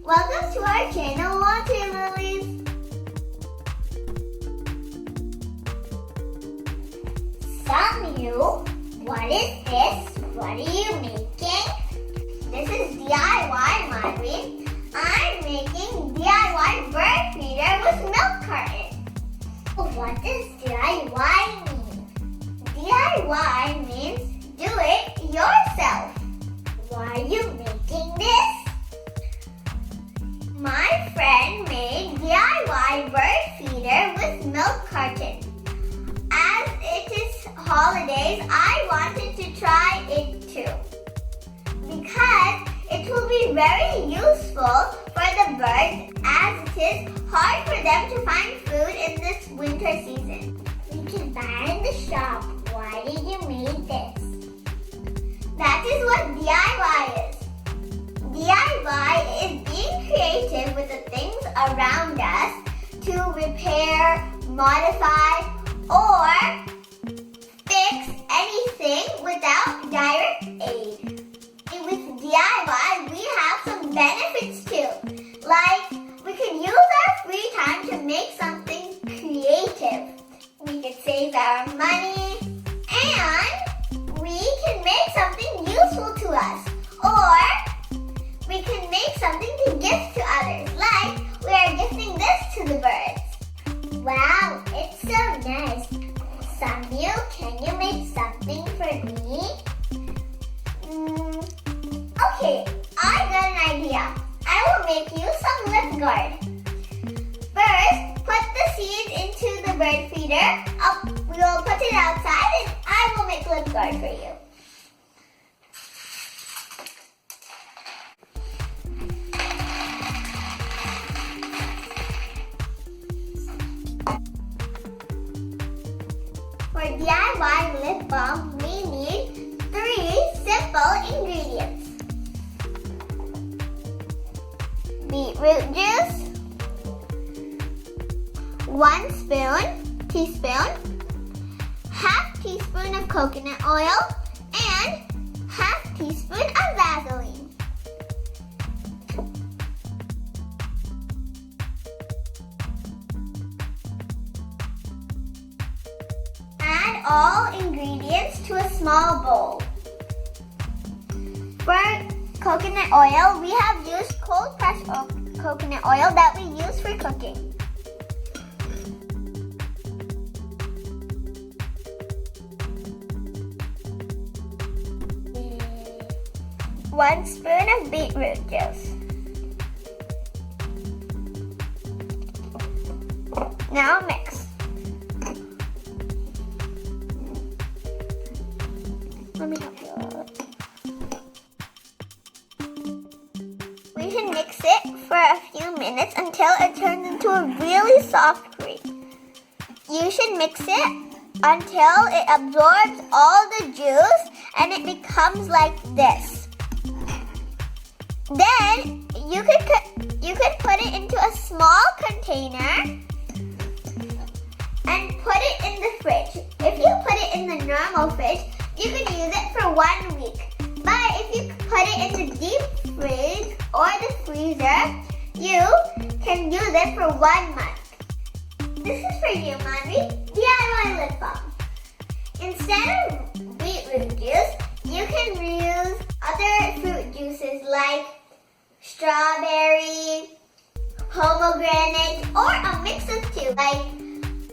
Welcome to our channel, Water Lilies. Some of you, what is this? What are you making? This is DIY-1by. I'm making DIY bird feeder with milk carton. What does DIY mean? DIY means do it yourself. Why are you making this? My friend made DIY bird feeder with milk carton. As it is holidays, I wanted to try it too. Because it will be very useful for the birds as it is hard for them to find food in this winter season. We can buy in the shop. Why did you make this? That is what DIY is. DIY is being creative with the things around us to repair, modify, or fix anything without direct aid. With DIY, we have some benefits too. Like, we can use our free time to make something creative. We can save our money, and we can make something useful to us. Or we can make something to gift to others, like we are gifting this to the birds. Wow, it's so nice. Samuel, can you make something for me? Okay, I got an idea. I will make you some lip guard. First, put the seeds into the bird feeder. We will put it outside and I will make lip guard for you. For DIY lip balm, we need 3 simple ingredients. Beetroot juice, 1 teaspoon, half teaspoon of coconut oil, and half teaspoon of Vaseline. Add all ingredients to a small bowl. For coconut oil, we have used cold pressed coconut oil that we use for cooking. One spoon of beetroot juice. Now mix. Let me help you. We should mix it for a few minutes until it turns into a really soft cream. You should mix it until it absorbs all the juice and it becomes like this. Then you could put it into a small container and put it in the fridge. If you put it in the normal fridge, you can use it for 1 week. But if you put it in the deep fridge or the freezer, you can use it for 1 month. This is for you, Mommy. DIY lip balm. Instead of beetroot juice, you can use other fruit juices like strawberry, pomegranate, or a mix of two, like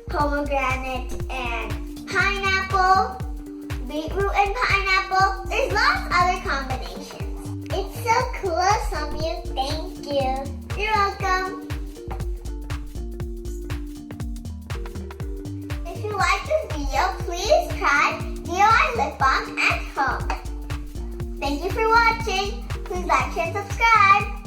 pomegranate and pineapple, beetroot and pineapple. There's lots of other combinations. It's so cool, Samuel. Thank you. You're welcome. If you like this video, please try DIY lip balm at home. Thank you for watching. Please like, share, and subscribe.